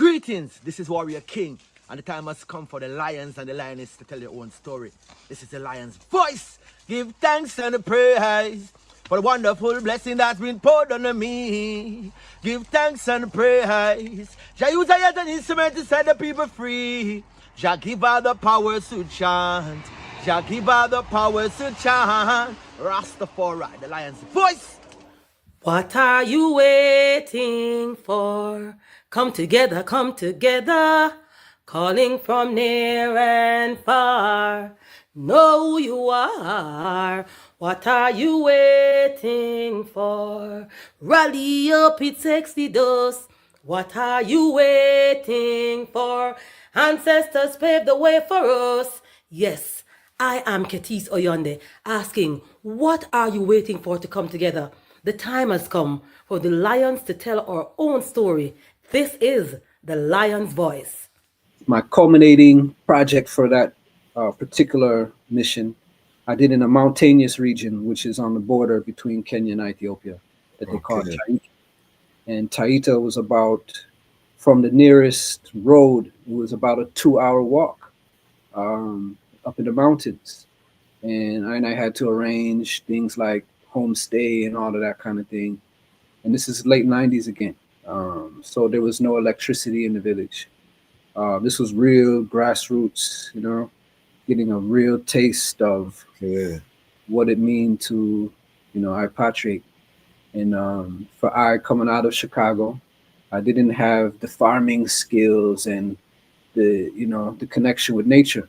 Greetings, this is Warrior King, and the time has come for the lions and the lioness to tell their own story. This is the lion's voice. Give thanks and praise for the wonderful blessing that's been poured on me. Give thanks and praise. Jah use as an instrument to set the people free. Jah give her the powers to chant. Jah give her the powers to chant. Ras Tafari, the lion's voice. What are you waiting for? Come together, calling from near and far. Know who you are. What are you waiting for? Rally up, it takes the dose. What are you waiting for? Ancestors paved the way for us. Yes, I am Ketis Oyonde, asking, what are you waiting for to come together? The time has come for the lions to tell our own story. This is the lion's voice. My culminating project for that particular mission, I did in a mountainous region, which is on the border between Kenya and Ethiopia, that they call Taita. And Taita was about, from the nearest road, it was about a 2-hour walk up in the mountains. And I had to arrange things like homestay and all of that kind of thing. And this is late 90s again. So there was no electricity in the village. This was real grassroots, you know, getting a real taste of what it means to, you know, repatriate. And for I coming out of Chicago, I didn't have the farming skills and the, you know, the connection with nature.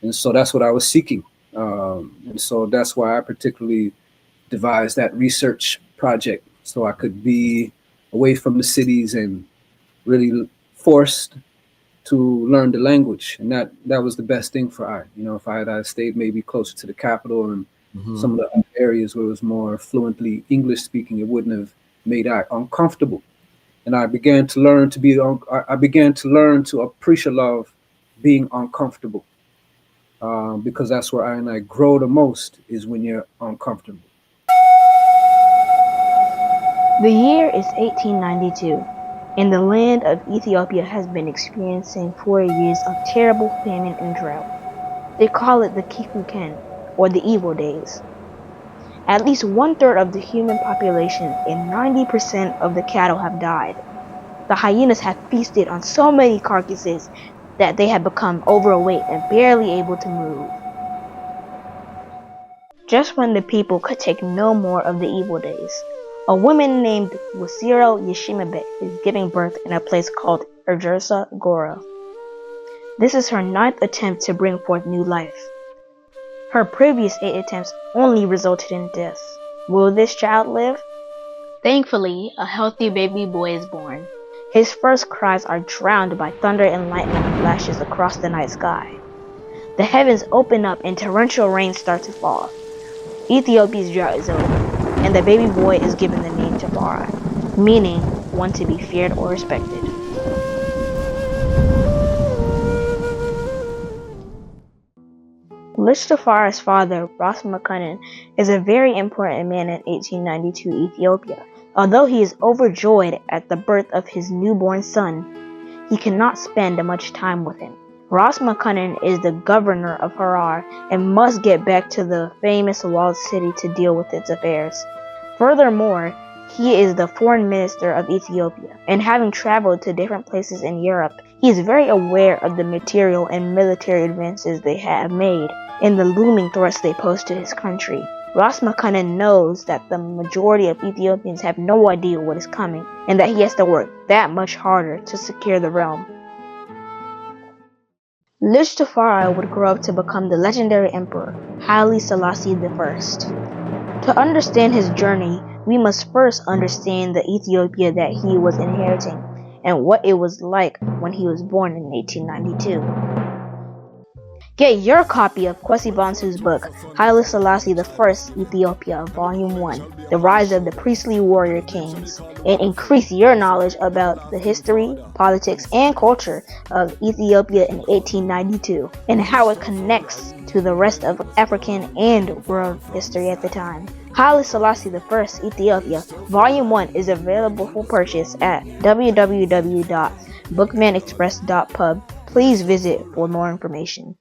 And so that's what I was seeking. And so that's why I particularly devised that research project, so I could be away from the cities and really forced to learn the language. And that was the best thing for I. You know, if I had stayed maybe closer to the capital and some of the other areas where it was more fluently English speaking, it wouldn't have made I uncomfortable. And I began to learn to appreciate love being uncomfortable, because that's where I grow the most, is when you're uncomfortable. The year is 1892, and the land of Ethiopia has been experiencing 4 years of terrible famine and drought. They call it the Kikuken, or the evil days. At least 1/3 of the human population and 90% of the cattle have died. The hyenas have feasted on so many carcasses that they have become overweight and barely able to move. Just when the people could take no more of the evil days, a woman named Wasiro Yeshimabe is giving birth in a place called Ergersa Gora. This is her 9th attempt to bring forth new life. Her previous 8 attempts only resulted in death. Will this child live? Thankfully, a healthy baby boy is born. His first cries are drowned by thunder and lightning flashes across the night sky. The heavens open up and torrential rain starts to fall. Ethiopia's drought is over, and the baby boy is given the name Tafari, meaning one to be feared or respected. Lich Tafari's father, Ras Makunin, is a very important man in 1892 Ethiopia. Although he is overjoyed at the birth of his newborn son, he cannot spend much time with him. Ras Makunin is the governor of Harar and must get back to the famous walled city to deal with its affairs. Furthermore, he is the foreign minister of Ethiopia, and having traveled to different places in Europe, he is very aware of the material and military advances they have made and the looming threats they pose to his country. Ras Makunin knows that the majority of Ethiopians have no idea what is coming, and that he has to work that much harder to secure the realm. Lich Tafari would grow up to become the legendary emperor, Haile Selassie I. To understand his journey, we must first understand the Ethiopia that he was inheriting, and what it was like when he was born in 1892. Get your copy of Kwasi Bonsu's book, Haile Selassie I, Ethiopia, Volume 1, The Rise of the Priestly Warrior Kings, and increase your knowledge about the history, politics, and culture of Ethiopia in 1892, and how it connects to the rest of African and world history at the time. Haile Selassie I, Ethiopia, Volume 1 is available for purchase at www bookmanexpress.pub. Please visit for more information.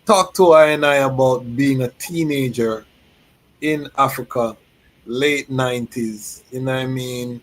Talk to I and I about being a teenager in Africa, late 90s. You know what I mean?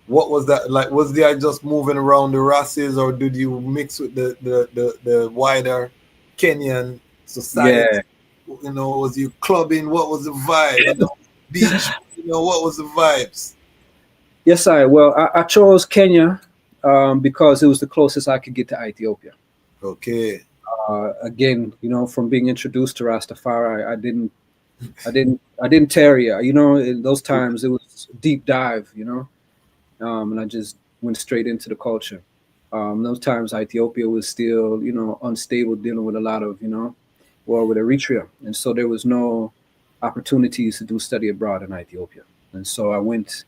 What was that like? Was the I just moving around the races, or did you mix with the wider Kenyan society? Yeah. You know, was you clubbing? What was the vibe? You know, beach. You know, what was the vibes? Yes, I chose Kenya because it was the closest I could get to Ethiopia. Okay. Again, from being introduced to Ras Tafari, I didn't tarry. In those times it was deep dive, and I just went straight into the culture. Those times Ethiopia was still, unstable, dealing with a lot of, war with Eritrea, and so there was no opportunities to do study abroad in Ethiopia, and so I went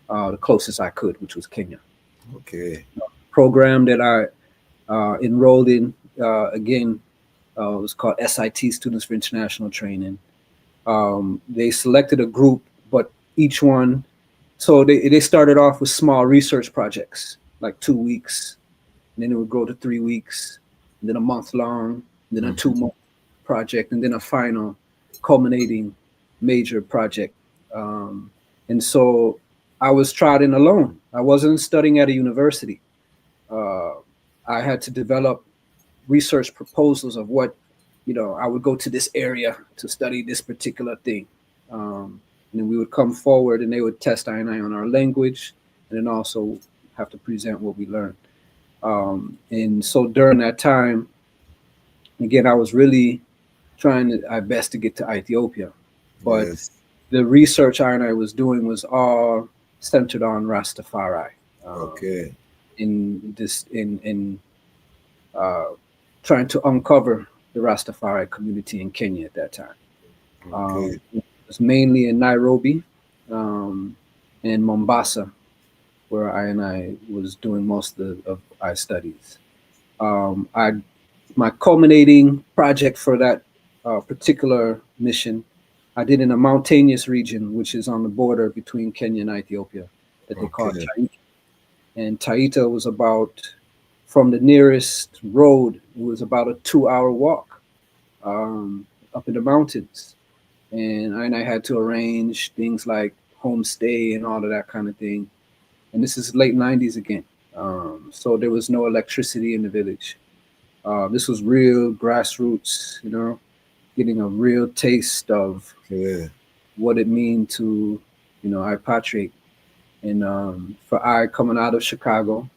the closest I could, which was Kenya. Okay. Program that I enrolled in again was called SIT, Students for International Training. They selected a group, but each one, so they started off with small research projects, like 2 weeks, and then it would go to 3 weeks, and then a month long, and then a 2-month project, and then a final culminating major project. And so I was trotting alone. I wasn't studying at a university. I had to develop research proposals of what, I would go to this area to study this particular thing. And then we would come forward and they would test I and I on our language, and then also have to present what we learned. And so during that time, again, I was really trying my best to get to Ethiopia, but Yes. the research I and I was doing was all centered on Ras Tafari. Okay. In trying to uncover the Rastafari community in Kenya at that time. Okay. It was mainly in Nairobi and Mombasa, where I and I was doing most of our studies. My culminating project for that particular mission, I did in a mountainous region, which is on the border between Kenya and Ethiopia, that they call Okay. Taita. And Taita was about, from the nearest road, it was about a 2-hour walk up in the mountains. And I had to arrange things like homestay and all of that kind of thing. And this is late 90s again. So there was no electricity in the village. This was real grassroots, getting a real taste of what it means to, repatriate. And for I coming out of Chicago,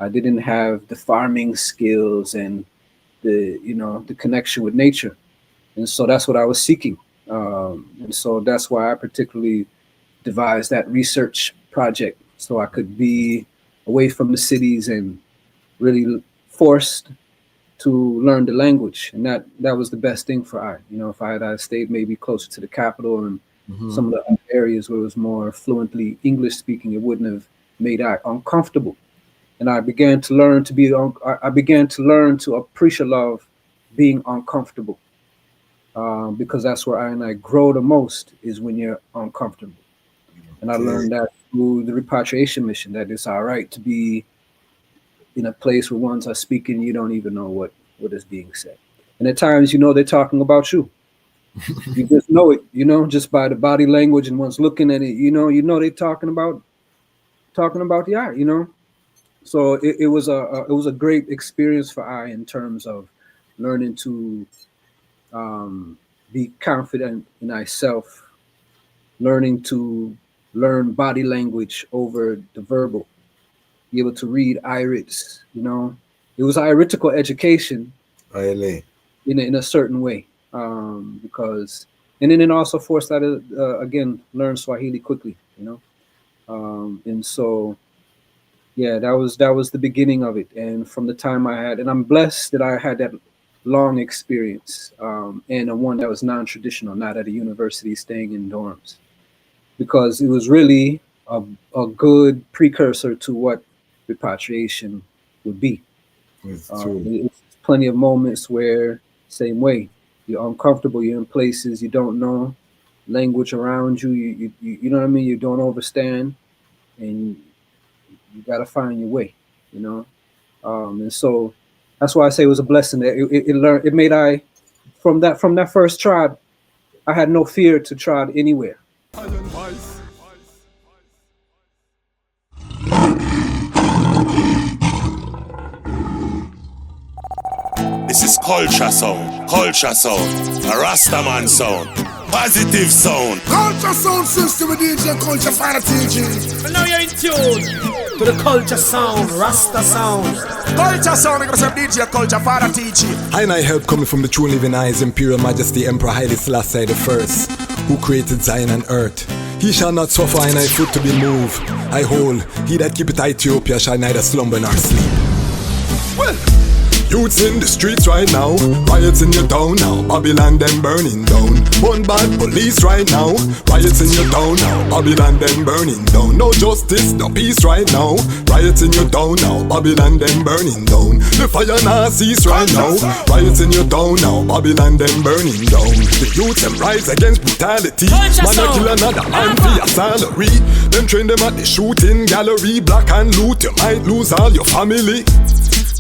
I didn't have the farming skills and the connection with nature. And so that's what I was seeking. And so that's why I particularly devised that research project, so I could be away from the cities and really forced to learn the language. And that was the best thing for I. If I had stayed maybe closer to the capital and some of the other areas where it was more fluently English speaking, it wouldn't have made I uncomfortable. And I began to learn to appreciate love being uncomfortable. Because that's where I and I grow the most, is when you're uncomfortable. And I learned that through the repatriation mission, that it's all right to be in a place where ones are speaking, you don't even know what is being said. And at times, they're talking about you. You just know it, just by the body language, and one's looking at it, they're talking about the eye, So it was a great experience for I, in terms of learning to be confident in myself, learning to learn body language over the verbal, be able to read irids. It was iritical education Haile. in a certain way, because, and then it also forced that again, learn Swahili quickly, and so yeah, that was the beginning of it. And from the time and I'm blessed that I had that long experience, and a one that was non-traditional, not at a university, staying in dorms, because it was really a good precursor to what repatriation would be. It's true. It's plenty of moments where, same way, you're uncomfortable, you're in places you don't know, language around you, you know what I mean, you don't understand, and You got to find your way, you know. And so that's why I say it was a blessing that it made from that first tribe, I had no fear to tribe anywhere. This is culture sound, a Rastaman sound, positive sound. Culture sound system with DJ Culture Fire TG. And now you're in tune to the culture sound, Rasta sound. Culture sound, because of DJ Culture Fire TG. I help coming from the true living eyes, Imperial Majesty Emperor Haile Selassie the First, who created Zion and earth. He shall not suffer and I foot to be moved. I hold, he that keepeth Ethiopia shall neither slumber nor sleep. Well, youths in the streets right now, riots in your town now, Babylon them burning down. One bad police right now, riots in your town now, Babylon them burning down. No justice, no peace right now, riots in your town now, Babylon them burning down. The fire not cease right now, riots in your town now, Babylon them burning down. The youths them rise against brutality, man a kill another man for your salary. Them train them at the shooting gallery, black and loot, you might lose all your family.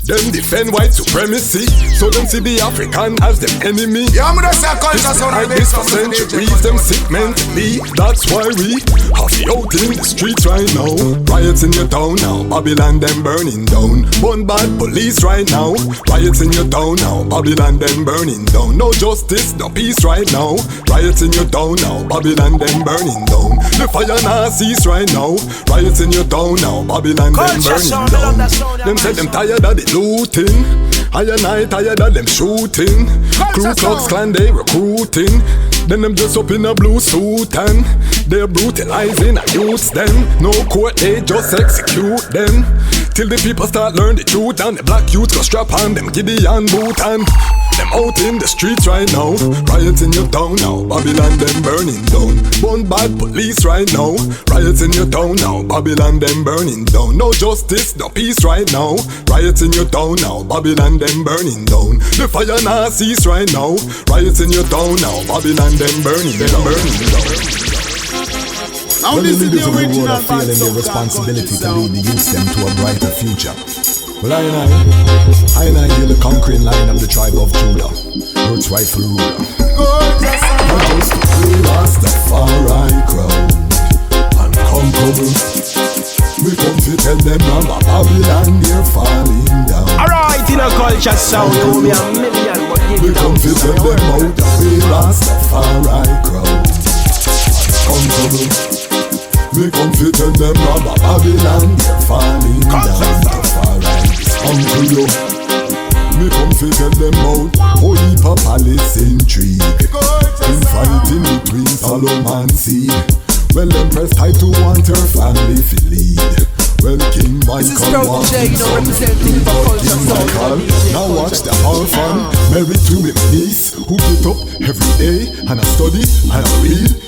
Them defend white supremacy, so them see the African as them enemy. Yeah, I'm gonna say culture sound like this for centuries, them sick mentally. That's why we have the out in the streets right now. Riots in your town now, Babylon them burning down. One bad police right now, riots in your town now, Babylon them burning down. No justice, no peace right now, riots in your town now, Babylon them burning down. The fire not cease right now, riots in your town now, Babylon them burning down. Them said them tired of the looting, I and I tired of them shooting. Ku Klux Klan they recruiting, then them dress up in a blue suit and they're brutalizing our youths. Them no court, they just execute them till the people start learn the truth. And the black youth go strap on them Gideon boot and them out in the streets right now. Riots in your town now, Babylon them burning down. One bad police right now, riots in your town now, Babylon them burning down. No justice, no peace right now, riots in your town now, Babylon them burning down. The fire not cease right now, riots in your town now, Babylon them burning down. Now this is the original feeling their responsibility to lead the youth them to a brighter future. Well, I and I hear the conquering line of the tribe of Judah, Earth's rightful ruler. Not just to free Ras Tafari crowd, unconquerable. We come to tell them about Babylon, they're falling down. Alright, in a culture sound, you me a million, but we come to tell them about the free Ras Tafari crowd, unconquerable. We come to tell them about Babylon, they're falling down. Uncle yo, me come fi tell them out how heap a palace intrigue in fighting between Solomon seed. Well, them press tight to want her family fi lead. Well, King Michael was representing the King Michael. Now watch the orphan married to him niece, who get up every day and a study and a read.